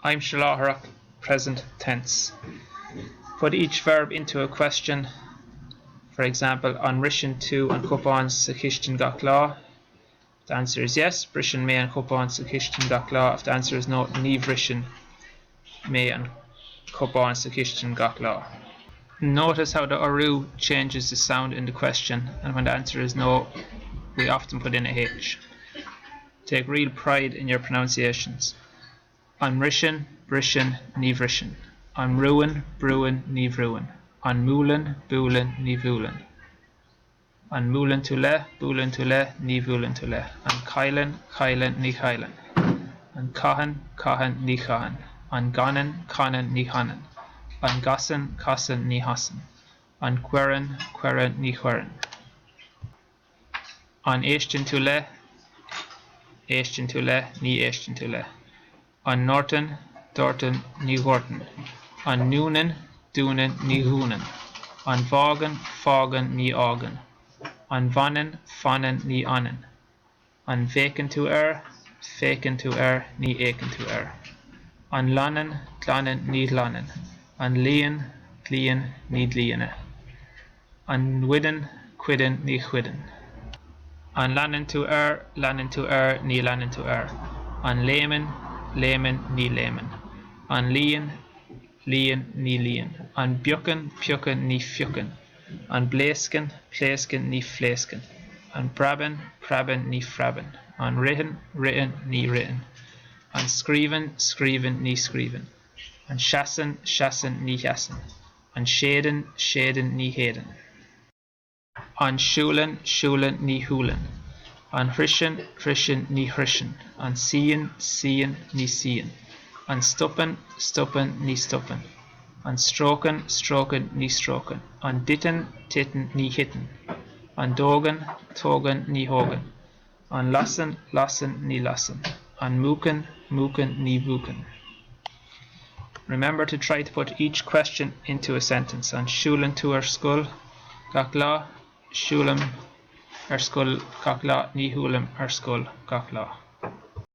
I'm Shalahrak, present tense. Put each verb into a question. For example, an rishin tú an cupán sa chistin gach lá. The answer is yes, brishin me an cupán sa chistin gach lá. If the answer is no, ní brishin me an cupán sa chistin gach lá. Notice how the aru changes the sound in the question, and when the answer is no, we often put in a H. Take real pride in your pronunciations. An rishin, brishin, ní brishin. An ruin, bruin, ní bruin. An múlan, búlan, ní búlan. An múlan tú le, ní búlan tú le. An cailan, cailan, ní cailan. An cahan, cahan, ní cahan. An ganan, canan, ní hanan. An gasan, casan, ní hasan. An cueran, cueran, ní cueran. An éistin tú le, ní éistin tú le. An norton, dorton, ní horton. An núnan, dúnan, ní húnan. An vágan, fágan, ní ágan. An bhanan, fanan, ní anan. An fécan tú ní écan tú An lanan, tlanan, ní tlanan. An líon, dlíon, ní dlíana. An whidan, cuidan, ní chuidan. An lanan tú ní lanan tú An léman, léman, ní léman. An líon, líon, ní líon. An biocan, piocan, ní fiocan. An bléascan, pléascan, ní phléascan. An praban, praban, ní fraban. An rihan, rihan, ní rihan. An scríban, scríban, ní scríban. An seasan, seasan, ní seasan. An sédan, sédan, ní hédan. An siúlan, siúlan, ní húlan. An hrisin, hrisin, ní hrisin. An sían, sían, ní sían. An stoppan, stoppan, ní stoppan. An stroken, stroken, ní stroken. An ditten, titten, ní hitten. An dogan, togan, ní hogan. An lassen, lassen, ní lassen. An múcan, múcan, ní búcan. Remember to try to put each question into a sentence. An siúlan tú ar scoil gach lá, siúlam ar scoil gach lá, ní húlam ar scoil gach lá.